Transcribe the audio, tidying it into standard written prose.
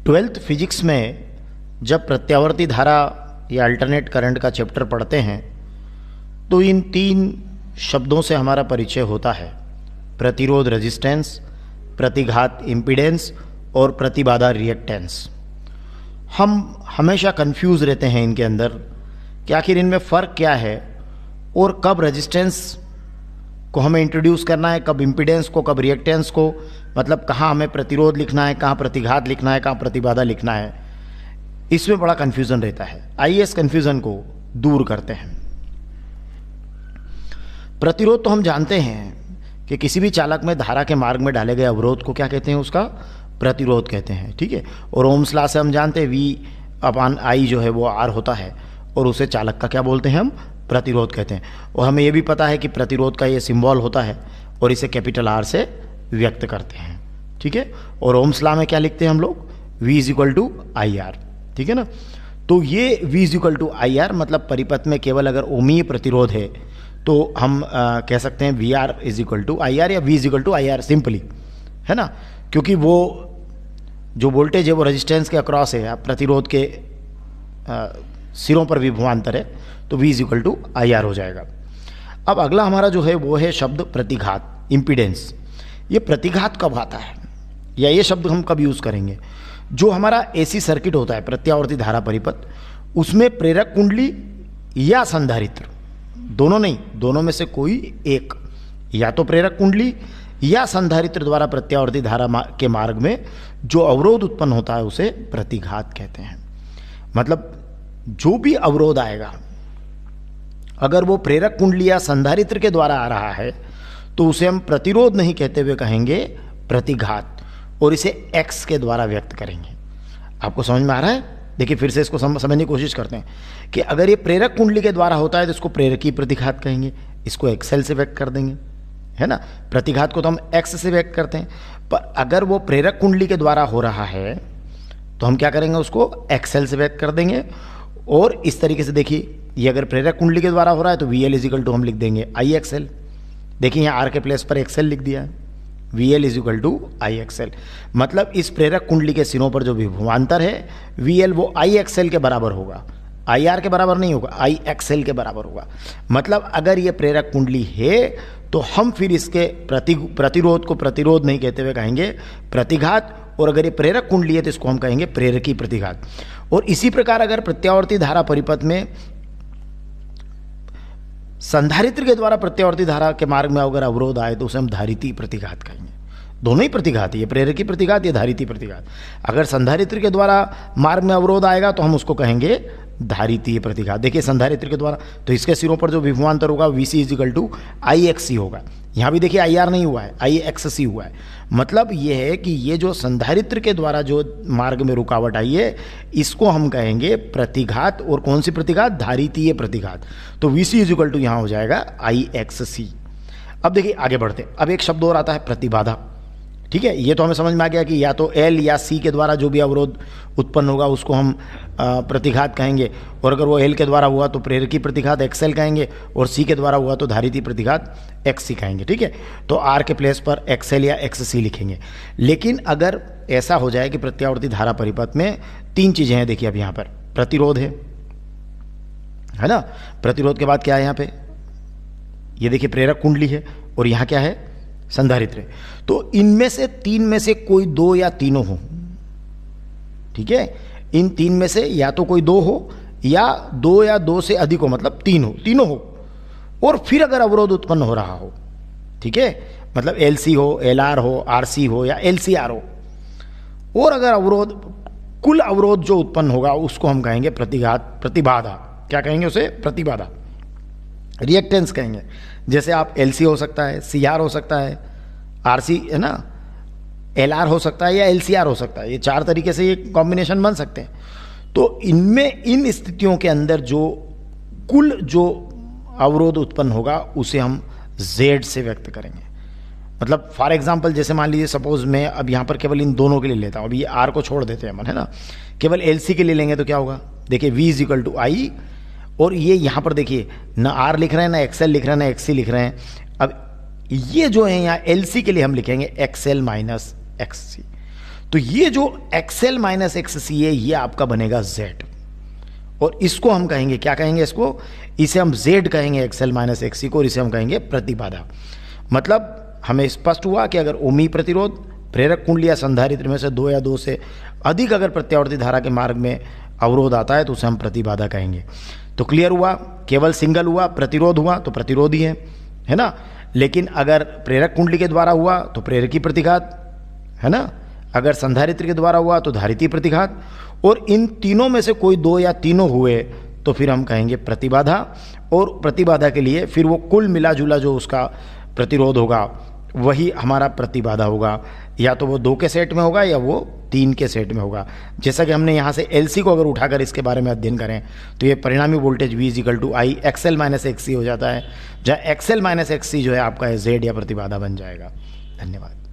Twelfth physics में जब प्रत्यावर्ती धारा या अल्टरनेट करंट का चैप्टर पढ़ते हैं तो इन तीन शब्दों से हमारा परिचय होता है: प्रतिरोध रेजिस्टेंस, प्रतिघात इम्पीडेंस और प्रतिबाधा रिएक्टेंस। हम हमेशा कंफ्यूज रहते हैं इनके अंदर कि आखिर इनमें फ़र्क क्या है और कब रेजिस्टेंस को हमें इंट्रोड्यूस करना है, कब इम्पीडेंस को, कब रिएक्टेंस को, मतलब कहाँ हमें प्रतिरोध लिखना है, कहाँ प्रतिघात लिखना है, कहाँ प्रतिबाधा लिखना है। इसमें बड़ा कन्फ्यूज़न रहता है। आइए इस कन्फ्यूज़न को दूर करते हैं। प्रतिरोध तो हम जानते हैं कि किसी भी चालक में धारा के मार्ग में डाले गए अवरोध को क्या कहते हैं, उसका प्रतिरोध कहते हैं, ठीक है। और ओम्स लॉ से हम जानते हैं V/I जो है वो R होता है और उसे चालक का क्या बोलते हैं, हम प्रतिरोध कहते हैं। और हमें ये भी पता है कि प्रतिरोध का ये सिंबल होता है और इसे कैपिटल R से व्यक्त करते हैं, ठीक है। और ओम्स लॉ में क्या लिखते हैं हम लोग, V=IR, ठीक है ना। तो ये V=IR मतलब परिपथ में केवल अगर ओमीय प्रतिरोध है तो हम कह सकते हैं VR=IR या V=IR सिंपली, है ना। क्योंकि वो जो वोल्टेज है वो रेजिस्टेंस के अक्रॉस है या प्रतिरोध के सिरों पर विभवांतर है, तो V=IR हो जाएगा। अब अगला हमारा जो है वो है शब्द प्रतिघात, इम्पीडेंस। ये प्रतिघात कब आता है या ये शब्द हम कब यूज़ करेंगे? जो हमारा AC सर्किट होता है, प्रत्यावर्ती धारा परिपथ, उसमें प्रेरक कुंडली या संधारित्र, दोनों नहीं, दोनों में से कोई एक, या तो प्रेरक कुंडली या संधारित्र द्वारा प्रत्यावर्ती धारा के मार्ग में जो अवरोध उत्पन्न होता है उसे प्रतिघात कहते हैं। मतलब जो भी अवरोध आएगा अगर वो प्रेरक कुंडली या संधारित्र के द्वारा आ रहा है तो उसे हम प्रतिरोध नहीं कहते हुए कहेंगे प्रतिघात, और इसे X के द्वारा व्यक्त करेंगे। आपको समझ में आ रहा है? देखिए फिर से इसको समझने की कोशिश करते हैं कि अगर ये प्रेरक कुंडली के द्वारा होता है तो इसको प्रेरकी प्रतिघात कहेंगे, इसको XL से व्यक्त कर देंगे, है ना। प्रतिघात को तो हम X से व्यक्त करते हैं, पर अगर वो प्रेरक कुंडली के द्वारा हो रहा है तो हम क्या करेंगे, उसको XL से व्यक्त कर देंगे। और इस तरीके से देखिए, ये अगर प्रेरक कुंडली के द्वारा हो रहा है तो VL हम लिख देंगे IXL। देखिए यहाँ R के प्लेस पर XL लिख दिया है, VL=IXL। मतलब इस प्रेरक कुंडली के सिरों पर जो विभवांतर है VL वो IXL के बराबर होगा, IR के बराबर नहीं होगा, IXL के बराबर होगा। मतलब अगर ये प्रेरक कुंडली है तो हम फिर इसके प्रतिरोध को प्रतिरोध नहीं कहते हुए कहेंगे प्रतिघात, और अगर ये प्रेरक कुंडली है तो इसको हम कहेंगे प्रेरकी प्रतिघात। और इसी प्रकार अगर प्रत्यावर्ती धारा परिपथ में संधारित्र के द्वारा प्रत्यावर्ती धारा के मार्ग में अगर अवरोध आए तो उसे हम धारिती प्रतिघात कहेंगे। दोनों ही प्रतिघात, ये प्रेरकी प्रतिघात, ये धारिती प्रतिघात। अगर संधारित्र के द्वारा मार्ग में अवरोध आएगा तो हम उसको कहेंगे धारितीय प्रतिघात। देखिए संधारित्र के द्वारा तो इसके सिरों पर जो विभवांतर होगा VC=IXC होगा। यहाँ भी देखिए IR नहीं हुआ है, IXC हुआ है। मतलब ये है कि ये जो संधारित्र के द्वारा जो मार्ग में रुकावट आई है इसको हम कहेंगे प्रतिघात। और कौन सी प्रतिघात? धारितीय प्रतिघात। तो VC यहाँ हो जाएगा IXC। अब देखिए आगे बढ़ते, अब एक शब्द और आता है प्रतिबाधा, ठीक है। ये तो हमें समझ में आ गया कि या तो L या C के द्वारा जो भी अवरोध उत्पन्न होगा उसको हम प्रतिघात कहेंगे, और अगर वो L के द्वारा हुआ तो प्रेरकी प्रतिघात XL कहेंगे, और C के द्वारा हुआ तो धारिती प्रतिघात XC कहेंगे, ठीक है। तो R के प्लेस पर XL या XC लिखेंगे। लेकिन अगर ऐसा हो जाए कि प्रत्यावर्ती धारा परिपथ में तीन चीज़ें हैं, देखिए अब यहाँ पर प्रतिरोध है ना। प्रतिरोध के बाद क्या है यहाँ पे, ये देखिए प्रेरक कुंडली है, और यहाँ क्या है, संधारित्र है। तो इनमें से तीन में से कोई दो या तीनों हो, ठीक है। इन तीन में से या तो कोई दो हो या दो से अधिक हो, मतलब तीनों हो। और फिर अगर अवरोध उत्पन्न हो रहा हो, ठीक है, मतलब LC हो, LR हो, RC हो या LCR हो, और अगर अवरोध, कुल अवरोध जो उत्पन्न होगा उसको हम कहेंगे प्रतिघात, प्रतिबाधा। क्या कहेंगे उसे? प्रतिबाधा। रिएक्टेंस कहेंगे। जैसे आप LC हो सकता है, CR हो सकता है, RC है ना, LR हो सकता है या LCR हो सकता है। ये चार तरीके से ये कॉम्बिनेशन बन सकते हैं। तो इनमें, इन स्थितियों के अंदर जो कुल जो अवरोध उत्पन्न होगा उसे हम Z से व्यक्त करेंगे। मतलब फॉर एग्जाम्पल जैसे मान लीजिए सपोज मैं अब यहाँ पर केवल इन दोनों के लिए लेता हूँ, अब ये R को छोड़ देते हैं मन, है ना। केवल LC के लिए लेंगे तो क्या होगा, देखिए V=I, और ये यहाँ पर देखिए ना R लिख रहे हैं, ना XL लिख रहे हैं, ना XC लिख रहे हैं। अब ये जो है यहाँ LC के लिए हम लिखेंगे XL - XC। तो ये जो XL माइनस XC है ये आपका बनेगा Z, और इसको हम कहेंगे, क्या कहेंगे इसको, इसे हम Z कहेंगे XL माइनस XC को, और इसे हम कहेंगे प्रतिबाधा। मतलब हमें स्पष्ट हुआ कि अगर ओमी प्रतिरोध, प्रेरक कुंडली या संधारित्र में से दो या दो से अधिक अगर प्रत्यावर्ती धारा के मार्ग में अवरोध आता है तो उसे हम प्रतिबाधा कहेंगे। तो क्लियर हुआ, केवल सिंगल हुआ, प्रतिरोध हुआ तो प्रतिरोधी है ना, लेकिन अगर प्रेरक कुंडली के द्वारा हुआ तो प्रेरकी प्रतिघात, है ना, अगर संधारित्र के द्वारा हुआ तो धारिती प्रतिघात, और इन तीनों में से कोई दो या तीनों हुए तो फिर हम कहेंगे प्रतिबाधा। और प्रतिबाधा के लिए फिर वो कुल मिला जुला जो उसका प्रतिरोध होगा वही हमारा प्रतिबाधा होगा, या तो वो 2 के सेट में होगा या वो 3 के सेट में होगा। जैसा कि हमने यहाँ से LC को अगर उठाकर इसके बारे में अध्ययन करें तो ये परिणामी voltage V = I XL minus XC हो जाता है, जहाँ XL माइनस XC जो है आपका Z या प्रतिबाधा बन जाएगा। धन्यवाद।